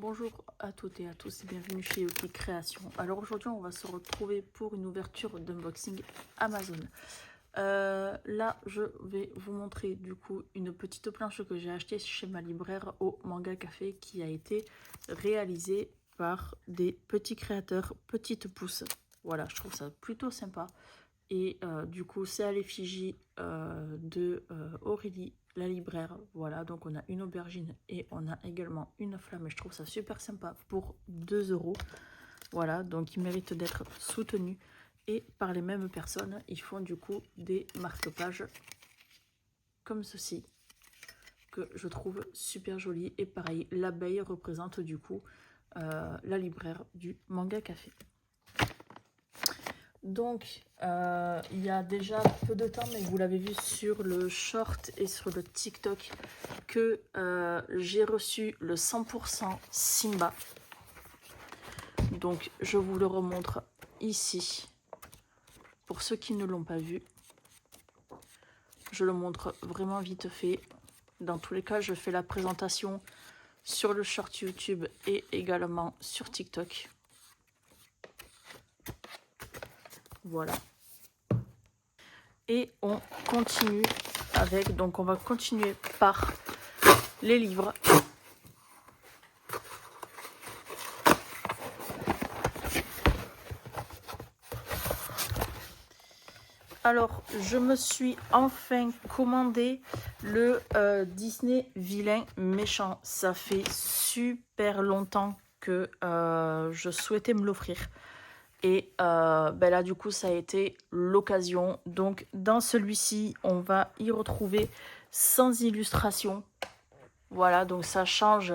Bonjour à toutes et à tous et bienvenue chez Yoki Création. Alors aujourd'hui on va se retrouver pour une ouverture d'unboxing Amazon. Là je vais vous montrer du coup une petite planche que j'ai achetée chez ma libraire au Manga Café qui a été réalisée par des petits créateurs Petites Pousses. Voilà, je trouve ça plutôt sympa. Et du coup, c'est à l'effigie de Aurélie, la libraire. Voilà, donc on a une aubergine et on a également une flamme. Et je trouve ça super sympa pour 2 €. Voilà, donc ils méritent d'être soutenus. Et par les mêmes personnes, ils font du coup des marque-pages comme ceci, que je trouve super joli. Et pareil, l'abeille représente du coup la libraire du Manga Café. Donc, il y a déjà peu de temps, mais vous l'avez vu sur le short et sur le TikTok, que j'ai reçu le 100% Simba. Donc, je vous le remontre ici. Pour ceux qui ne l'ont pas vu, je le montre vraiment vite fait. Dans tous les cas, je fais la présentation sur le short YouTube et également sur TikTok. Voilà. Et on continue avec, donc on va continuer par les livres. Alors, je me suis enfin commandé le Disney Vilain Méchant. Ça fait super longtemps que je souhaitais me l'offrir. Et là, du coup, ça a été l'occasion. Donc, dans celui-ci, on va y retrouver sans illustration. Voilà, donc ça change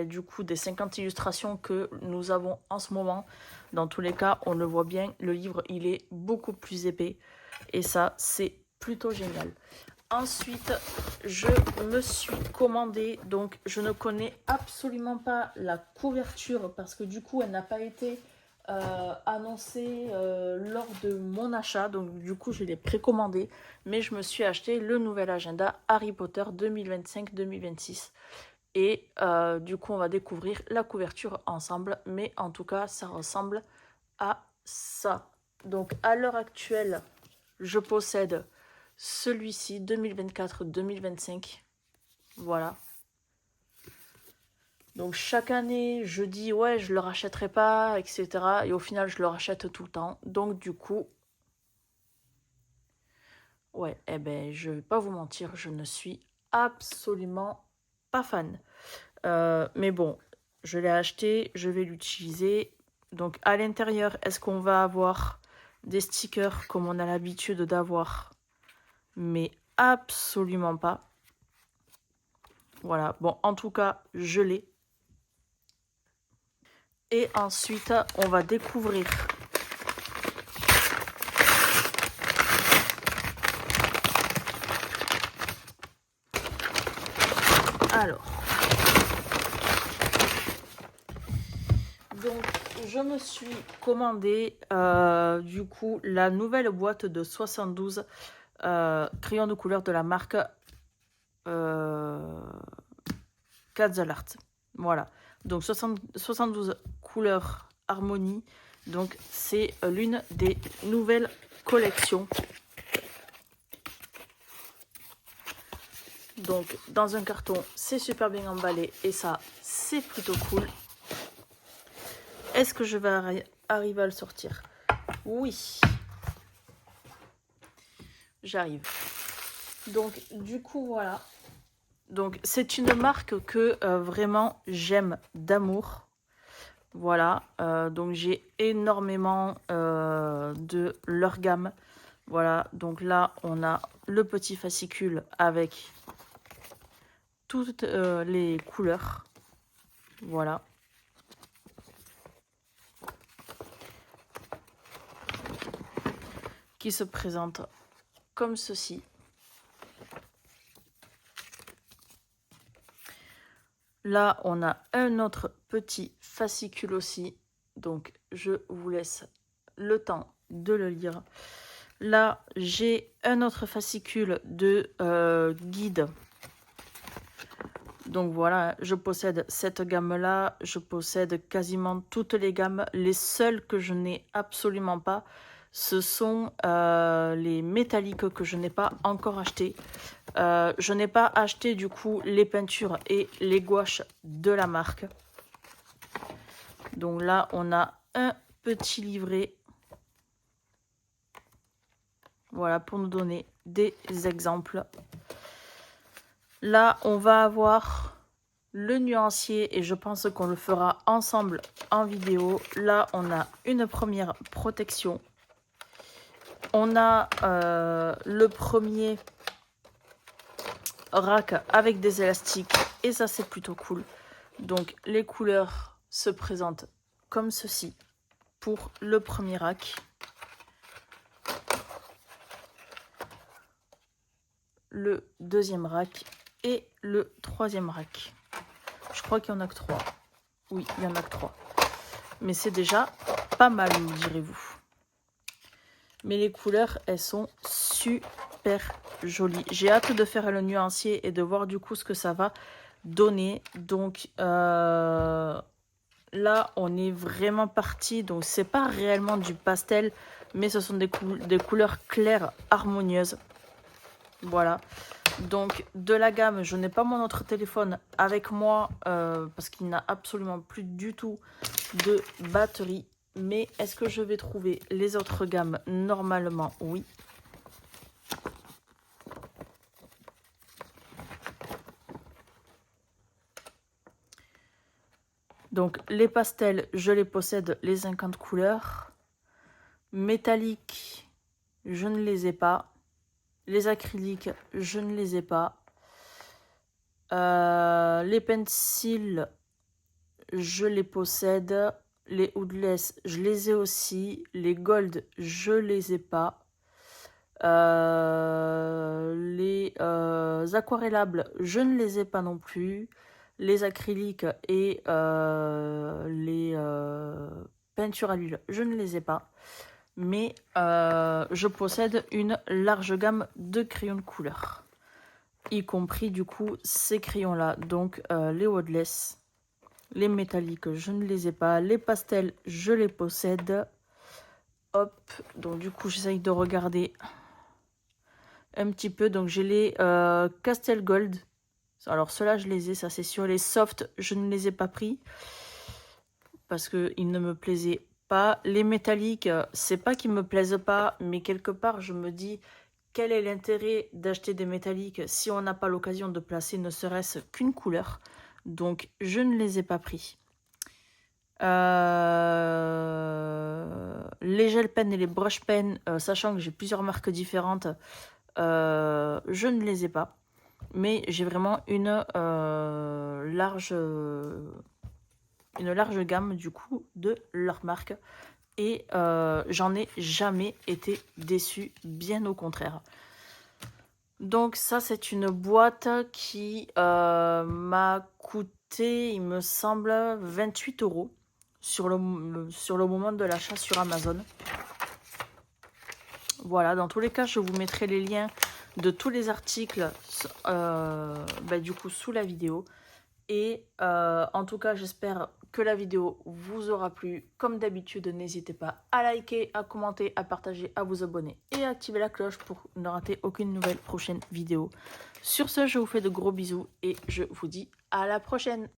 du coup des 50 illustrations que nous avons en ce moment. Dans tous les cas, on le voit bien, le livre, il est beaucoup plus épais. Et ça, c'est plutôt génial. Ensuite, je me suis commandé, donc je ne connais absolument pas la couverture parce que du coup, elle n'a pas été annoncée lors de mon achat. Donc du coup, je l'ai précommandé, mais je me suis acheté le nouvel agenda Harry Potter 2025-2026. Et du coup, on va découvrir la couverture ensemble, mais en tout cas, ça ressemble à ça. Donc à l'heure actuelle, je possède celui-ci 2024-2025. Voilà. Donc chaque année, je dis ouais, je le rachèterai pas, etc. Et au final, je le rachète tout le temps. Donc du coup, ouais, je vais pas vous mentir, je ne suis absolument pas fan. Mais bon, je l'ai acheté, je vais l'utiliser. Donc à l'intérieur, est-ce qu'on va avoir des stickers comme on a l'habitude d'avoir? Mais absolument pas. Voilà, bon, en tout cas, je l'ai. Et ensuite, on va découvrir alors. Donc, je me suis commandé du coup la nouvelle boîte de 72 crayons de couleur de la marque Art. Voilà, donc 72 couleurs harmonie. Donc, c'est l'une des nouvelles collections. Donc, dans un carton, c'est super bien emballé et ça, c'est plutôt cool. Est-ce que je vais arriver à le sortir? Oui. J'arrive. Donc, du coup, voilà. Donc, c'est une marque que vraiment j'aime d'amour. Voilà. Donc, j'ai énormément de leur gamme. Voilà. Donc là, on a le petit fascicule avec toutes les couleurs. Voilà. Qui se présente comme ceci. Là, on a un autre petit fascicule aussi. Donc, je vous laisse le temps de le lire. Là, j'ai un autre fascicule de guide Donc voilà, je possède cette gamme-là, je possède quasiment toutes les gammes. Les seules que je n'ai absolument pas, ce sont les métalliques que je n'ai pas encore acheté. Je n'ai pas acheté du coup les peintures et les gouaches de la marque. Donc là, on a un petit livret. Voilà, pour nous donner des exemples. Là, on va avoir le nuancier et je pense qu'on le fera ensemble en vidéo. Là, on a une première protection. On a le premier rack avec des élastiques et ça, c'est plutôt cool. Donc, les couleurs se présentent comme ceci pour le premier rack. Le deuxième rack et le troisième rack. Je crois qu'il n'y en a que 3. Oui, il n'y en a que 3. Mais c'est déjà pas mal, me direz-vous. Mais les couleurs, elles sont super jolies. J'ai hâte de faire le nuancier et de voir du coup ce que ça va donner. Donc là, on est vraiment parti. Donc c'est pas réellement du pastel, mais ce sont des couleurs claires, harmonieuses. Voilà. Donc de la gamme, je n'ai pas mon autre téléphone avec moi parce qu'il n'a absolument plus du tout de batterie. Mais est-ce que je vais trouver les autres gammes? Normalement, oui. Donc les pastels, je les possède, les 50 couleurs. Métalliques, je ne les ai pas. Les acryliques, je ne les ai pas. Les pencils, je les possède. Les woodless, je les ai aussi. Les gold, je les ai pas. Les aquarellables, je ne les ai pas non plus. Les acryliques et les peintures à l'huile, je ne les ai pas. Mais je possède une large gamme de crayons de couleur, y compris du coup ces crayons là. Donc les woodless, les métalliques, je ne les ai pas. Les pastels, je les possède. Hop, donc du coup j'essaye de regarder un petit peu. Donc j'ai les Castel Gold. Alors ceux-là je les ai, ça c'est sûr. Les soft, je ne les ai pas pris parce qu'ils ne me plaisaient pas. Les métalliques, c'est pas qu'ils me plaisent pas, mais quelque part je me dis quel est l'intérêt d'acheter des métalliques si on n'a pas l'occasion de placer ne serait-ce qu'une couleur. Donc je ne les ai pas pris. Les gel pens et les brush pens, sachant que j'ai plusieurs marques différentes, je ne les ai pas. Mais j'ai vraiment une large gamme du coup de leur marque. Et j'en ai jamais été déçue, bien au contraire. Donc ça, c'est une boîte qui m'a coûté, il me semble, 28 € sur le moment de l'achat sur Amazon. Voilà, dans tous les cas, je vous mettrai les liens de tous les articles du coup sous la vidéo. Et en tout cas, j'espère que la vidéo vous aura plu. Comme d'habitude, n'hésitez pas à liker, à commenter, à partager, à vous abonner et à activer la cloche pour ne rater aucune nouvelle prochaine vidéo. Sur ce, je vous fais de gros bisous et je vous dis à la prochaine.